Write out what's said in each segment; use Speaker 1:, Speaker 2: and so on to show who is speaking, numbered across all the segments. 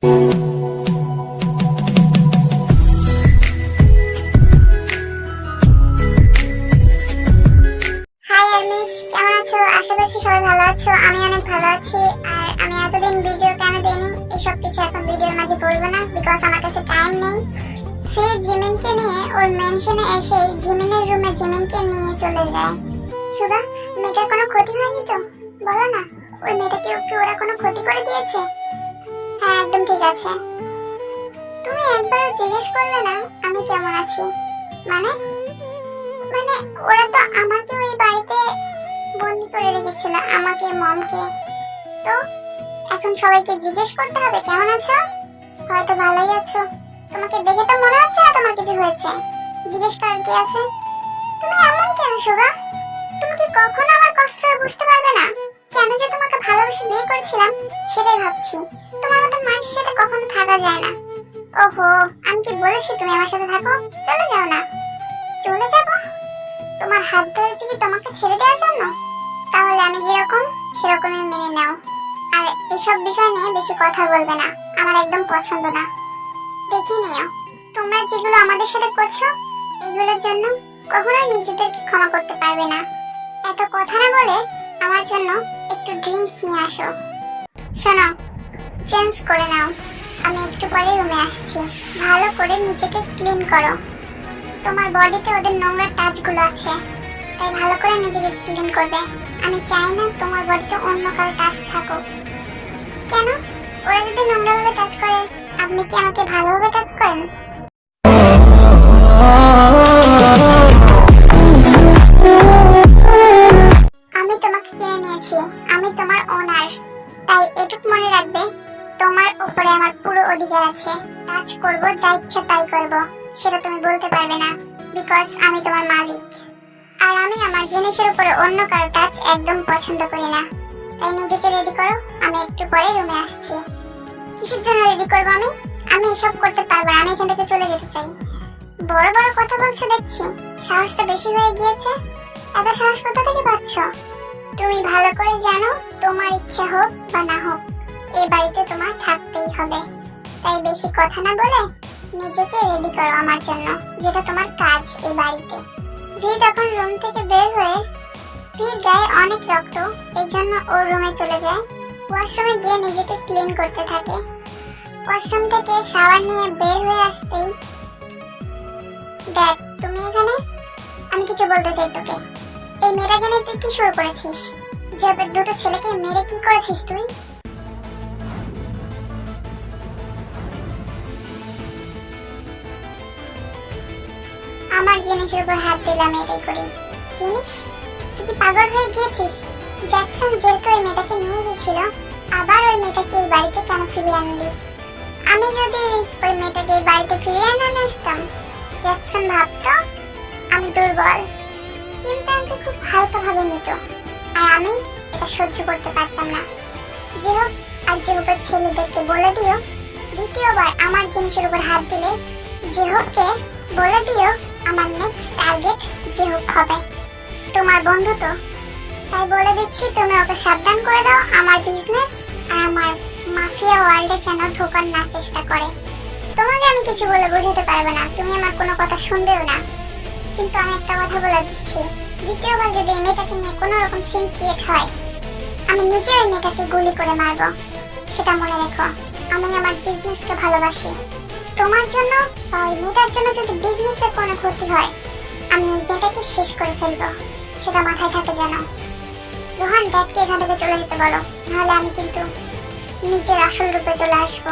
Speaker 1: আশা করছি সবাই ভালো আছো। আমি অনেক ভালো আছি। আর আমি এতদিন ভিডিও কেন দেইনি এসব কিছু এখন ভিডিওর মাঝে বলবো না, বিকজ আমার কাছে টাইম নেই। ফি জিমিনকে নিয়ে ওর মেনশনে এসে জিমিনের রুমে জিমিনকে নিয়ে চলে যায়। সুধা, মেয়েটার কোনো ক্ষতি হয়নি তো? বলো না, ওই মেয়েটাকে ওকে ওরা কোনো ক্ষতি করে দিয়েছে? হ্যাঁ, একদম ঠিক আছে। তুমি একবারও জিজ্ঞেস করলে না আমি কেমন আছি? মানে মানে ওরা তো আমাকে ওই বাড়িতে বন্দি করে রেখেছিল, আমাকে, মমকে। তো এখন সবাইকে জিজ্ঞেস করতে হবে কেমন আছো? হয়তো ভালোই আছো। তোমাকে দেখে তো মনে হচ্ছে না তোমার কিছু হয়েছে। জিজ্ঞেস করার কি আছে? তুমি এমন কেন সুগা? তুমি কি কখনো আমার কষ্টটা বুঝতে পারবে না? কেন যে তোমাকে ভালোবেসে বিয়ে করেছিলাম সেটাই ভাবছি। তোমার মতো মানুষের সাথে কখনো থাকা যায় না। ওহো, আমি কি বলেছি তুমি আমার সাথে থাকো? চলে যাও না। চলে যাবো? তোমার হাত ধরেছি কি তোমাকে ছেড়ে দেওয়ার জন্য? তাহলে আমি যেরকম সেরকমই মেনে নাও। আর এসব বিষয় নিয়ে বেশি কথা বলবে না, আমার একদম পছন্দ না। দেখে নিও, তোমরা যেগুলো আমাদের সাথে করছো এগুলোর জন্য কখনোই নিজেদেরকে ক্ষমা করতে পারবে না। এত কথা না বলে আমার জন্য একটু ড্রিঙ্ক নিয়ে আসো। শোনো, চেঞ্জ করে নাও, আমি একটু পরে রুমে আসছি। ভালো করে নিজেকে ক্লিন করো। তোমার বডিতে ওদের নোংরা টাচগুলো আছে, তাই ভালো করে নিজেকে ক্লিন করবে। আমি চাই না তোমার বডিতে অন্য কারো টাচ থাকুক। কেন? ওরা যদি নোংরাভাবে টাচ করে, আপনি কি আমাকে ভালোভাবে টাচ করেন? আমি তোমাকে কিনে নিয়েছি, আমি তোমার ওনার। তাই এটুক মনে রাখবে, তোমার উপরে আমার পুরো অধিকার আছে। টাচ করব, যা ইচ্ছা তাই করব, সেটা তুমি বলতে পারবে না, বিকজ আমি তোমার মালিক। আর আমি আমার জিনিসের উপরে অন্য কারো টাচ একদম পছন্দ করি না। তাই নিজেকে রেডি করো, আমি একটু পরে রুমে আসছি। কিসের জন্য রেডি করবো আমি? আমি এসব করতে পারবো না, আমি এখান থেকে চলে যেতে চাই। বড় বড় কথা বলছো দেখছি, সাহসটা বেশি হয়ে গিয়েছে। এত সাহস কোথা থেকে পাচ্ছ? তুমি ভালো করে জানো, তোমার ইচ্ছা হোক বা না হোক, এই বাড়িতে তোমার থাকতেই হবে। তাই বেশি কথা না বলে নিজেকে রেডি করো আমার জন্য, যেটা তোমার কাজ এই বাড়িতে। ভি তখন রুম থেকে বের হয়ে, ভির গায়ে অনেক রক্ত, এই জন্য ওর রুমে চলে যায়। ওয়াশরুমে গিয়ে নিজেকে ক্লিন করতে থাকে। ওয়াশরুম থেকে শাওয়ার নিয়ে বের হয়ে আসতেই, ড্যাড তুমি এখানে? আমি কিছু বলতে চাই তোকে। এই মেয়েটাকে নিয়ে তুই কি শুরু করেছিস? জবের দুটো ছেলেকে মেরে কি করেছিস তুই? আমার জিনিসের উপর হাত দিলাম, এটাই করি। জিনিস? তুই কি পাগল হয়ে গিয়েছিস? জ্যাকসন যেহেতু ওই মেয়েটাকে নিয়ে গেছিল, আবার ওই মেয়েটাকে এই বাড়িতে কেন ফিরিয়ে আনলি? আমি যদি ওই মেয়েটাকে এই বাড়িতে ফিরিয়ে আনা আসতাম, জ্যাকসন ভাবতো আমি দুর্বল, কিন্তু আমাকে খুব হালকা ভাবে নিত, আর আমি এটা সহ্য করতে পারতাম না। যে হোক, আর যে হোকের ছেলেদেরকে বলে দিও দ্বিতীয়বার আমার জিনিসের উপর হাত দিলে যে হোককে বলে দিও আমার নেক্সট টার্গেট যে হোক হবে। তোমার বন্ধু তো, তাই বলে দিচ্ছি তুমি ওকে সাবধান করে দাও আমার বিজনেস আর আমার মাফিয়া ওয়ার্ল্ডে যেন ঢোকার না চেষ্টা করে। তোমাকে আমি কিছু বলে বোঝাতে পারবো না, তুমি আমার কোনো কথা শুনবেও না। কিন্তু আমি একটা কথা বলে দিচ্ছি, দ্বিতীয়বার যদি এই মেয়েটাকে নিয়ে কোনো রকম সিন ক্রিয়েট হয়, আমি নিজে ওই মেয়েটাকে গুলি করে মারবো। সেটা মনে রেখো, আমি আমার বিজনেসকে ভালোবাসি। তোমার জন্য বা ওই মেয়েটার জন্য যদি বিজনেসের কোনো ক্ষতি হয়, আমি ওই মেয়েটাকে শেষ করে ফেলবো, সেটা মাথায় থাকে যেন। রোহান, ড্যাডকে এখান থেকে চলে যেতে বলো, নাহলে আমি কিন্তু নিজের আসল রূপে চলে আসবো।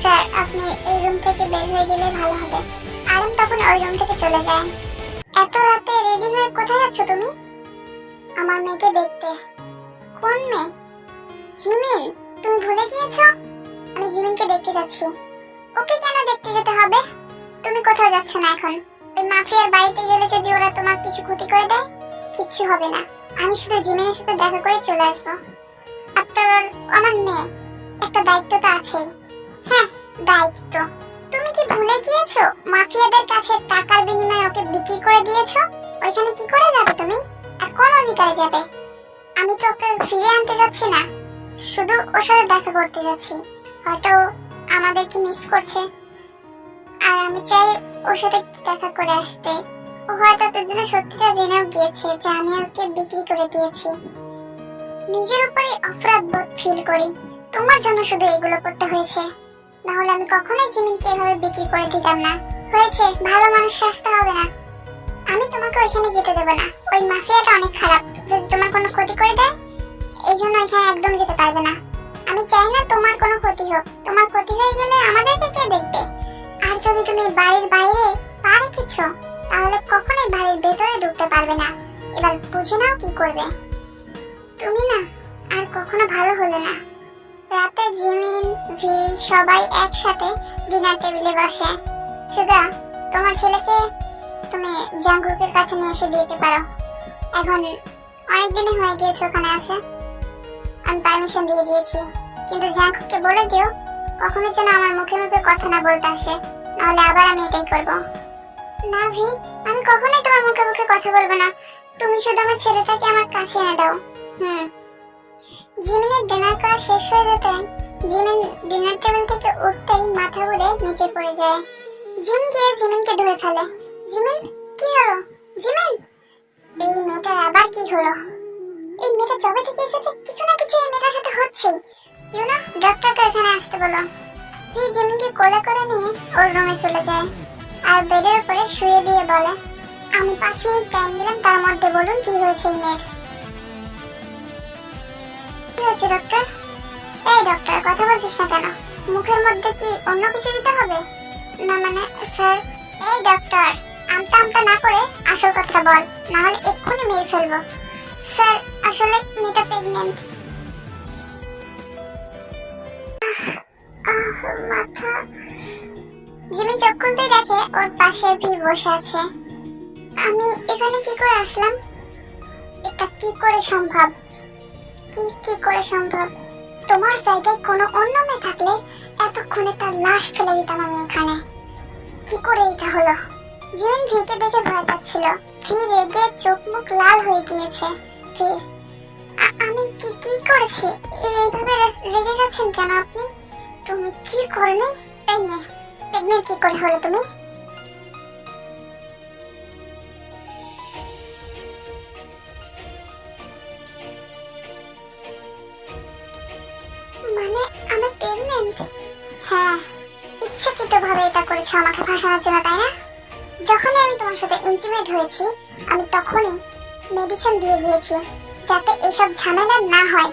Speaker 1: স্যার, আপনি এই রুম থেকে বের হয়ে গেলে ভালো হবে। আরম তখন ওই রুম থেকে চলে যায়। এত রাতে রেডি হয়ে কোথায় যাচ্ছ তুমি? আমার মেয়েকে দেখতে। কোন মেয়ে? জিমিন? তুমি ভুলে গিয়েছো? আমি জিমিনকে দেখতে যাচ্ছি। ওকে কেন দেখতে যেতে হবে? তুমি কোথাও যাচ্ছ না এখন। ওই মাফিয়ার বাড়িতে গেলে যদি ওরা তোমার কিছু ক্ষতি করে দেয়, কিচ্ছু হবে না। আমি শুধু জিমিনের সাথে দেখা করে চলে আসবো। আফটার অল আমার মেয়ে, একটা দায়িত্ব তো আছেই। হ্যাঁ, দায়িত্ব। তুমি কি ভুলে গিয়েছো মাফিয়াদের কাছে টাকার বিনিময়ে ওকে বিক্রি করে দিয়েছো? ওইখানে কি করে যাবে তুমি? আর কোন অধিকারে যাবে? আমি তো ওকে ফিরিয়ে আনতে যাচ্ছি না, শুধু ওর সাথে দেখা করতে যাচ্ছি। হয়তো আমাদেরকে মিস করছে, আর আমি চাই ওর সাথে দেখা করে আসতে। ও হয়তো এতদিন সত্যিটা জেনেও গিয়েছে যে আমি ওকে বিক্রি করে দিয়েছি। নিজের উপরে অপরাধ বোধ ফিল করি। তোমার জন্য শুধু এগুলো করতে হয়েছে, না হলে আমি কখনোই জিমিনকে এভাবে বিক্রি করে দিতাম না। হয়েছে, ভালো মানুষ শাস্তি হবে না। আমি তোমাকে ওইখানে যেতে দেবো না। ওই মাফিয়াটা অনেক খারাপ, যদি তোমার কোনো ক্ষতি করে দেয় এই জন্য ওইখানে একদম যেতে পারবে না। আমি চাই না তোমার কোনো ক্ষতি হোক। তোমার ক্ষতি হয়ে গেলে আমাদেরকে কে দেখবে? আর যদি তুমি বাড়ির বাইরে পা রেখেছ তাহলে কখনোই বাড়ির ভেতরে ঢুকতে পারবে না। এবার বুঝে নাও কি করবে। তুমি না আর কখনো ভালো হলে না। রাতে জিমিন, ভি সবাই একসাথে ডিনার টেবিলে বসে। সুধা, তোমার ছেলেকে তুমি জাঙ্কুকের কাছে নিয়ে এসে দিতে পারো। এখন অনেকদিনই হয়ে গিয়েছে ওখানে আছে, আমি পারমিশন দিয়ে দিয়েছি। কিন্তু জাঙ্কুককে বলে দিও কখনো যেন আমার মুখে মুখে কথা না বলতে আসে, নাহলে আবার আমি এটাই করব। না ভি, আমি কখনোই তোমার মুখে মুখে কথা বলবো না। তুমি শুধু আমার ছেলেটাকে আমার কাছে এনে দাও। জিমিনের ডিনার করা শেষ হয়ে যেতে জিমিন ডিনার টেবিল থেকে উঠতেই মাথা ঘুরে নিচে পড়ে যায়। জিম গিয়ে জিমিনকে ধরে ফেলে। জিমিন, কি হলো? জিমিন, এই মেয়েটার আবার কি হলো? এই মেয়েটা জবে থেকে এসেছে, কিছু না কিছু এই মেয়েটার সাথে হচ্ছেই। ইউনা, ডক্টরকে এখানে আসতে বলো। এই জিমিনকে কোলে করে নিয়ে ওর রুমে চলে যায় আর বেডের উপরে শুয়ে দিয়ে বলে, আমি 5 মিনিট টাইম দিলাম, তার মধ্যে বলুন কি হয়েছে এই মেয়ের। কি হয়েছে ডক্টর? এই ডক্টর, কথা বলছিস না কেন? মুখের মধ্যে কি অন্য কিছু দিতে হবে? না মানে স্যার। এই ডক্টর, আমতা আমতা না করে আসল কথা বল, না হলে এক্ষুনি মেরে ফেলবো। স্যার, আসলে মেয়েটা প্রেগন্যান্ট। মাথা। জিমি চোখ খুলতেই দেখে ওর পাশে ভি বসে আছে। আমি এখানে কি করে আসলাম? এটা কি করে সম্ভব? কি করে সম্ভব? তোমার জায়গায় কোনো অন্য মেয়ে থাকলে এতক্ষণে তার লাশ ফেলে দিতাম আমি এখানে। কি করে এটা হলো? জিমিন ভিকে দেখে ভয় পাচ্ছিল। ভি রেগে চোখ মুখ লাল হয়ে গিয়েছে। ফির আমি কি করেছি? এইভাবে রেগে যাচ্ছেন কেন আপনি? তুমি কি করনি? এই মেয়ে প্রেগন্যান্ট কি করে হলো তুমি? মানে আমি প্রেগন্যান্ট? হ্যাঁ, ইচ্ছাকৃতভাবে এটা করেছো আমাকে ফাঁসানোর জন্য, তাই না? যখনই আমি তোমার সাথে ইন্টিমেট হয়েছি আমি তখনই মেডিসিন দিয়ে গিয়েছি যাতে এসব ঝামেলা না হয়।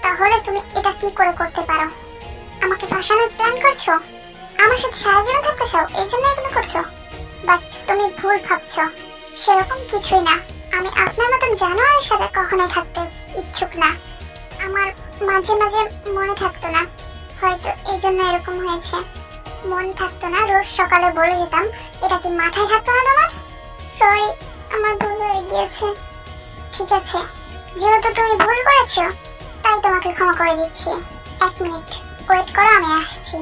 Speaker 1: তাহলে তুমি এটা কি করে করতে পারো? আমাকে ফাঁসানোর প্ল্যান করছো? আমার সাথে সারা জীবন থাকতে চাও, এই জন্য এগুলো করছো? বাট তুমি ভুল ভাবছো, সেরকম কিছুই না। আমি আপনার মতন জানোয়ারের সাথে কখনোই থাকতে ইচ্ছুক না। আমার মাঝে মাঝে মনে থাকতো না, হয়তো এই জন্য এরকম হয়েছে। মন থাকতো না, রোজ সকালে বলে যেতাম। এটা কি মাথায় থাকতো না তোমার? সরি, আমার ভুল হয়ে গিয়েছে। ঠিক আছে, যেহেতু তুমি ভুল করেছো তাই তোমাকে ক্ষমা করে দিচ্ছি। 1 মিনিট ওয়েট করো, আমি আসছি।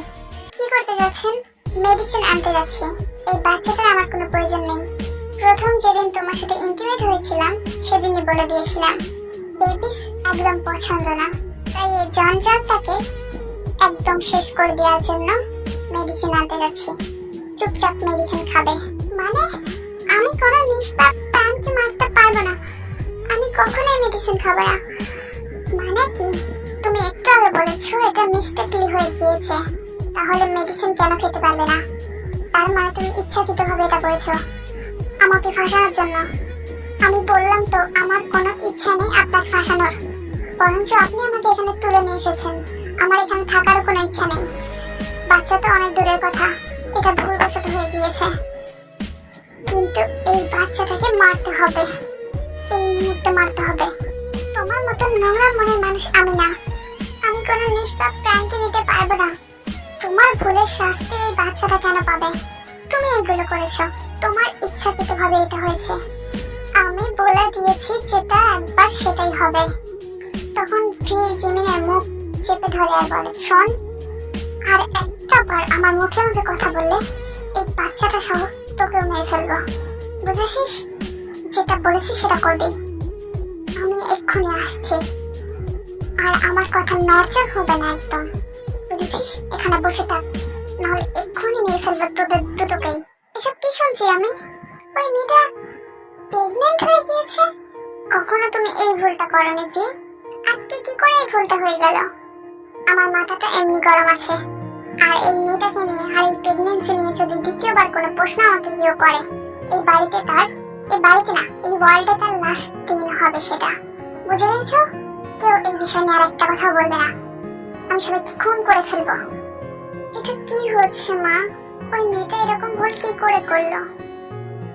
Speaker 1: কি করতে যাচ্ছেন? মেডিসিন আনতে যাচ্ছি। এই বাচ্চাটার আমার কোনো প্রয়োজন নেই। প্রথম যেদিন তোমার সাথে ইন্টিমেট হয়েছিলাম সেদিনই বলে দিয়েছিলাম বেবিস একদম পছন্দ না। তাই এই জঞ্জালটাকে একদম শেষ করে দেওয়ার জন্য মেডিসিন আনতে যাচ্ছি। চুপচাপ মেডিসিন খাবে। মানে আমি কোনো নিষ্পাপ প্রাণকে মারতে পারবো না। আমি কখনোই মেডিসিন খাবো না। মানে কি? তুমি একটু আগে বলেছো এটা মিস্টেকলি হয়ে গিয়েছে, তাহলে মেডিসিন কেন খেতে পারবে না? তার মানে তুমি ইচ্ছাকৃতভাবে এটা করেছো আমাকে ফাঁসানোর জন্য। আমি বললাম তো আমার কোনো ইচ্ছা নেই আপনাকে ফাঁসানোর, বরঞ্চ আপনি আমাকে এখানে তুলে নিয়ে এসেছেন। আমার এখানে থাকার কোনো ইচ্ছা নেই। বাচ্চা তো অনেক দূরের কথা, এটা ভুলবশত হয়ে গিয়েছে। কিন্তু এই বাচ্চাটাকে মারতে হবে, এই মুহূর্তে মারতে হবে। তোমার মতো নোংরা মনের মানুষ আমি না। আমি কোনো নিষ্পাপ প্রাণকে নিতে পারবো না। তোমার ভুলের শাস্তি এই বাচ্চাটা কেন পাবে? তুমি এগুলো করেছো, তোমার ইচ্ছাকৃতভাবে এটা হয়েছে। আমি বলে দিয়েছি যেটা একবার সেটাই হবে। তখন ভি জিমিনের মুখ চেপে ধরে আর বলে, শোন, আর একটা বার আমার মুখে মুখে কথা বললে এই বাচ্চাটা সহ তোকেও মেরে ফেলবো, বুঝেছিস? যেটা বলেছি সেটা করবি। আমি এক্ষুনি আসছি, আর আমার কথা নড়চড় হবে না একদম, বুঝেছিস? এখানে বসে থাক, নাহলে এক্ষুনি মেরে ফেলবো তোদের দুটোকেই। এসব কি শুনছি আমি? ওই মেয়েটা প্রেগনেন্ট হয়ে গিয়েছে? কখনো তুমি এই ভুলটা করোনি ভি। আজকে কি করে এই ভুলটা হয়ে গেল? আমার মাথাটা এমনি গরম আছে। আর এই মেয়েটাকে নিয়ে আর এই প্রেগনেন্সি নিয়ে যদি দ্বিতীয়বার কোনো প্রশ্ন আমাকে কেউ করে, এই বাড়িতে না, এই ওয়ার্ল্ডে তার লাস্ট দিন হবে সেটা। বুঝে গেছো? কেউ এই বিষয় নিয়ে আর একটা কথা বলবে না। আমি সবাইকে খুন করে ফেলবো। এটা কি হচ্ছে মা? ওই মেয়েটা এরকম ভুল কি করে করলো?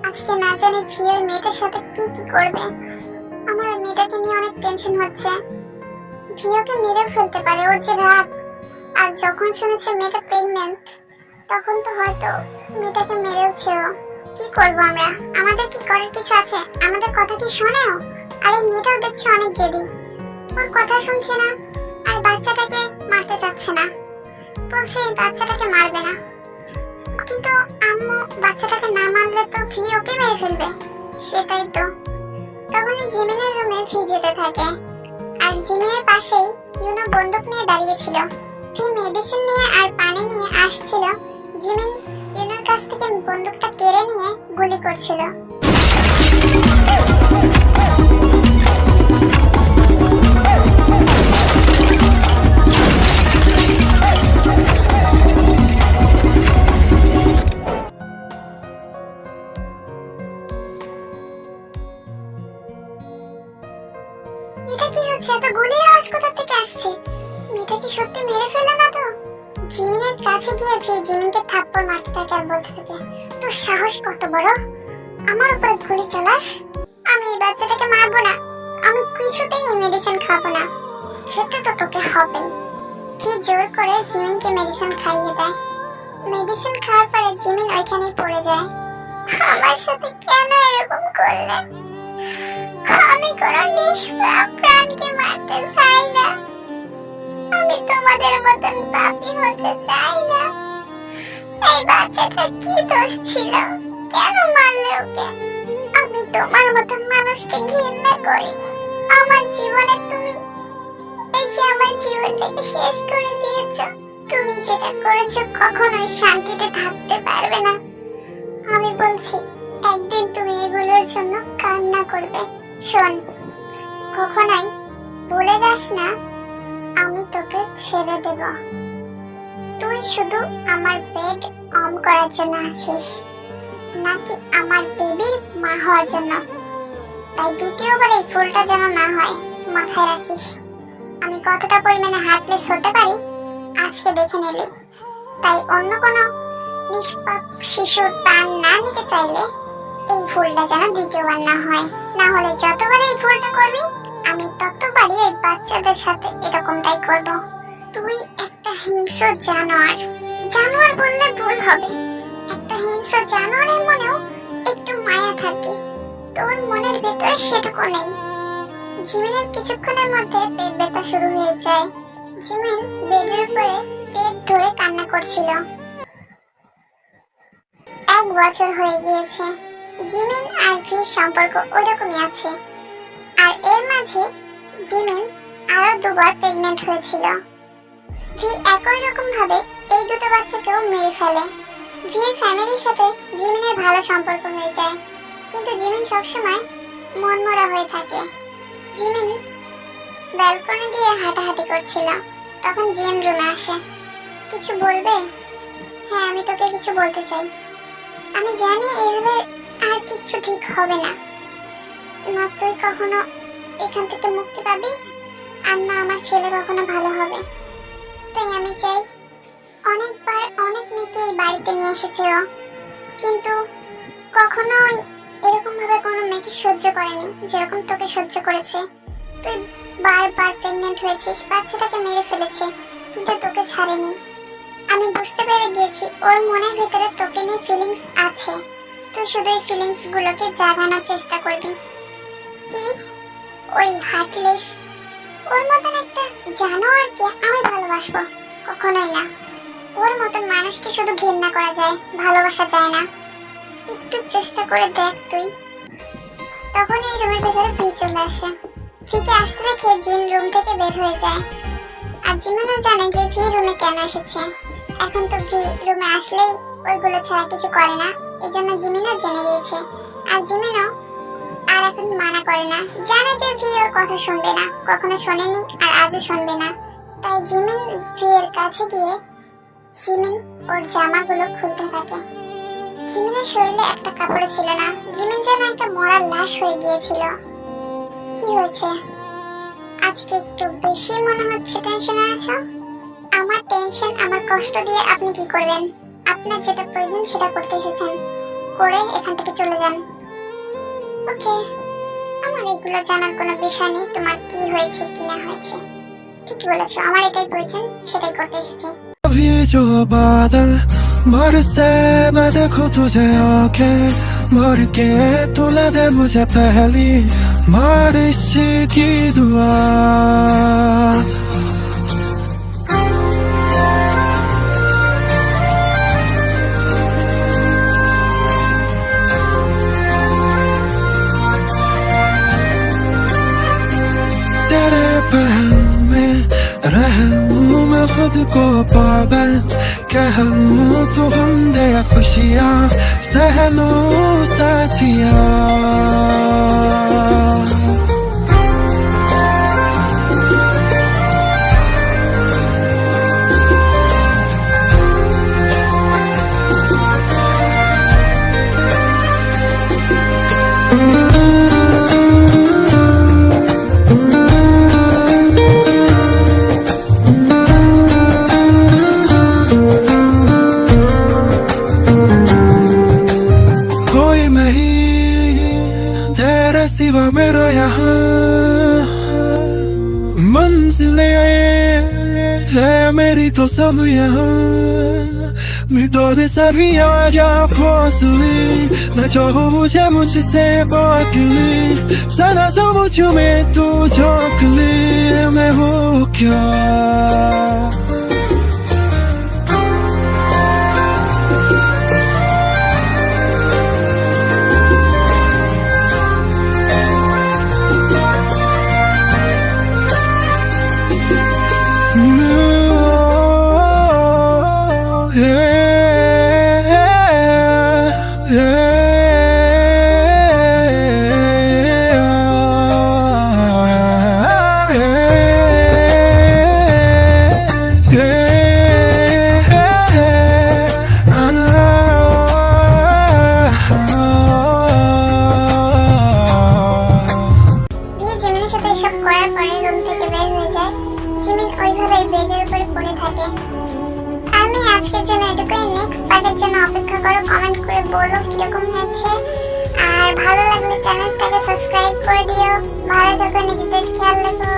Speaker 1: আজকে না জানি ভি ওই মেয়েটার সাথে কি কি করবে। আমার ওই মেয়েটাকে নিয়ে অনেক টেনশন হচ্ছে। ভি ওকে মেরে ফেলতে পারে, ওর যে রাগ। আর যখন শুনেছে মেয়েটা প্রেগনেন্ট, তখন তো হয়তো মেয়েটাকে মেরেওছেও। কি করবো আমরা? আমাদের কি করার কিছু আছে? আমাদের কথা কি শোনেও? আর এই মেয়েটাও দেখছে অনেক জেদি, ওর কথা শুনছে না। আর বাচ্চাটাকে মারতে চাচ্ছে না, বলছে এই বাচ্চাটাকে মারবে না। কিন্তু আম্মু বাচ্চাটাকে না মারলে তো ভি ওকে মেরে ফেলবে। সেটাই তো। তখনই জিমিনের রুমে ভি যেতে থাকে। আর জিমিনের পাশেই ইউনো বন্দুক নিয়ে দাঁড়িয়েছিল। ভি মেডিসিন নিয়ে আর পানি নিয়ে আসছিল। জিমিন ইউনোর কাছ থেকে বন্দুকটা কেড়ে নিয়ে গুলি করছিল। এটা কি হচ্ছে? এত গুলির আওয়াজ কোথা থেকে আসছে? মেয়েটা কি সত্যি মেরে ফেলে না তো? জিমিনের কাছে গিয়ে ভি জিমিনকে থাপ্পড় মারতে থাকে আর বলতে থাকে, তোর সাহস কত বড়, আমার উপরে গুলি চালাস? আমি এই বাচ্চাটাকে মারবো না। আমি কিছুতেই এই মেডিসিন খাবো না। খেতে তো তোকে হবেই। ভি জোর করে জিমিনকে মেডিসিন খাইয়ে দেয়। মেডিসিন খাওয়ার পরে জিমিন ওইখানেই পড়ে যায়। আমার সাথে কেন এরকম করলে? আমি কোনো নিষ্পাপ প্রাণকে মারতে চাই না। আমি তোমাদের মতন পাপী হতে চাই না। এই বাচ্চাটার কি দোষ ছিল? কেন মারলে ওকে? আমি তোমার মতন মানুষকে ঘৃণা করি। আমার জীবনে তুমি এসে আমার জীবনটাকে শেষ করে দিয়েছো। তুমি যেটা করেছো কখনোই শান্তিতে থাকতে পারবে না। আমি বলছি, একদিন তুমি এগুলোর জন্য কান্না করবে। শোন, কখনোই ভুলে যাস না আমি তোকে ছেড়ে দেব। তুই শুধু আমার পেট অম করার জন্য আছিস, নাকি আমার বেবির মা হওয়ার জন্য। তাই দ্বিতীয়বার এই ভুলটা যেন না হয়, মাথায় রাখিস। আমি কতটা পরিমাণে হার্টলেস হতে পারি আজকে দেখে নিলি। তাই অন্য কোনো নিষ্পাপ শিশুর প্রাণ না নিতে চাইলে এই ভুলটা যেন দ্বিতীয়বার না হয়। না হলে যতবার এই ভুলটা করবি, আমি ততবারই এই বাচ্চাদের সাথে এরকমটাই করব। তুই একটা হিংস্র জানোয়ার। জানোয়ার বললে ভুল হবে। একটা হিংস্র জানোয়ারের মনেও একটু মায়া থাকে, তোর মনের ভেতরে সেটুকু নেই। জিমিনের কিছুক্ষণের মধ্যে পেট ব্যথা শুরু হয়ে যায়। জিমিন বেডের উপরে পেট ধরে কান্না করছিল। 1 বছর হয়ে গিয়েছে। জিমিন আর ভির সম্পর্ক ওইরকমই আছে। আর এর মাঝে জিমিন আরো 2 বার প্রেগনেন্ট হয়েছিল। ভি একই রকম ভাবে এই দুটো বাচ্চাকেও মেরে ফেলে। ভির ফ্যামিলির সাথে জিমিনের ভালো সম্পর্ক হয়ে যায়, কিন্তু জিমিন সবসময় মনমরা হয়ে থাকে। জিমিন ব্যালকনি দিয়ে হাঁটাহাঁটি করছিল, তখন জিএম রুমে আসে। কিছু বলবে? হ্যাঁ, আমি তোকে কিছু বলতে চাই। আমি জানি এইভাবে আর কিছু ঠিক হবে না। না তুই কখনো এখান থেকে মুক্তি পাবি, আর না আমার ছেলে কখনো ভালো হবে। তাই আমি চাই, অনেকবার অনেক মেয়েকে এই বাড়িতে নিয়ে এসেছে ও, কিন্তু কখনোই এরকম ভাবে কোনো মেয়েকে সহ্য করেনি যেরকম তোকে সহ্য করেছে। তুই বারবার প্রেগনেন্ট হয়েছিস, বাচ্চাটাকে মেরে ফেলেছে, কিন্তু তোকে ছাড়েনি। আমি বুঝতে পেরে গিয়েছি ওর মনের ভেতরে তোকে নিয়ে ফিলিংস আছে। তুই শুধু এই ফিলিংস গুলোকে জাগানোর চেষ্টা করবি। কি ওই হার্টলেস ওর মতন একটা জানোয়ারকে আমি ভালোবাসবো? কখনোই না। ওর মতন মানুষকে শুধু ঘৃণা করা যায়, ভালোবাসা যায় না। একটু চেষ্টা করে দেখ তুই। তখন এই রুমের ভেতরে ভি চলে আসে। ভিকে আসতে দেখে জিন রুম থেকে বের হয়ে যায়। আর আর জিমিনও জানে যে ভি রুমে কেন এসেছে। এখন তো ভি রুমে আসলেই ওইগুলো ছাড়া কিছু করে না, এই জন্য জিমিনও জেনে গিয়েছে। আর জিমিনও আর এখন মানা করে না, জানে যে ভি ওর কথা শুনবে না, কখনো শোনেনি আর আজও শুনবে না। তাই জিমিন ভি এর কাছে গিয়ে জিমিন ওর জামাগুলো খুলতে থাকে। জিমিনের শরীরে একটা কাপড় ছিল না, জিমিন যেন একটা মরার লাশ হয়ে গিয়েছিল। কি হয়েছে? আজকে একটু বেশি মনে হচ্ছে টেনশনে আছো। আমার টেনশন, আমার কষ্ট দিয়ে আপনি কি করবেন? আপনার যেটা প্রয়োজন সেটা করতে এসেছেন, করে এখান থেকে চলে যান। ওকে, আমার এগুলো জানার কোনো বিষয় নেই, তোমার কি হয়েছে কি না হয়েছে। ঠিক বলেছো, আমার এটাই প্রয়োজন, সেটাই করতে এসেছি।
Speaker 2: अभी जो बादल बरसे मैं देखूं तुझे आंखें भर के तुला दे मुझे पहली बारिश की दुआ। तेरे पहल में रहूं मैं खुद को पाबंद, कहूं तो हम दे खुशियां सहलूं साथिया। सिवा मेरा यहाँ मंजिलें है मेरी तो सब यहाँ मिटो दे सभी आजा फासले, मैं चाहूँ मुझे मुझसे बात ले, सदा समझूं मैं तू झोंक ले, मैं वो क्या
Speaker 1: আমি আজকের জন্য এটুকুই। নেক্সট পার্টের জন্য অপেক্ষা করো, কমেন্ট করে বলো কিরকম হয়েছে। আর ভালো লাগলে চ্যানেলটাকে সাবস্ক্রাইব করে দিও। ভালো থাকো, নিজেদের খেয়াল রেখো।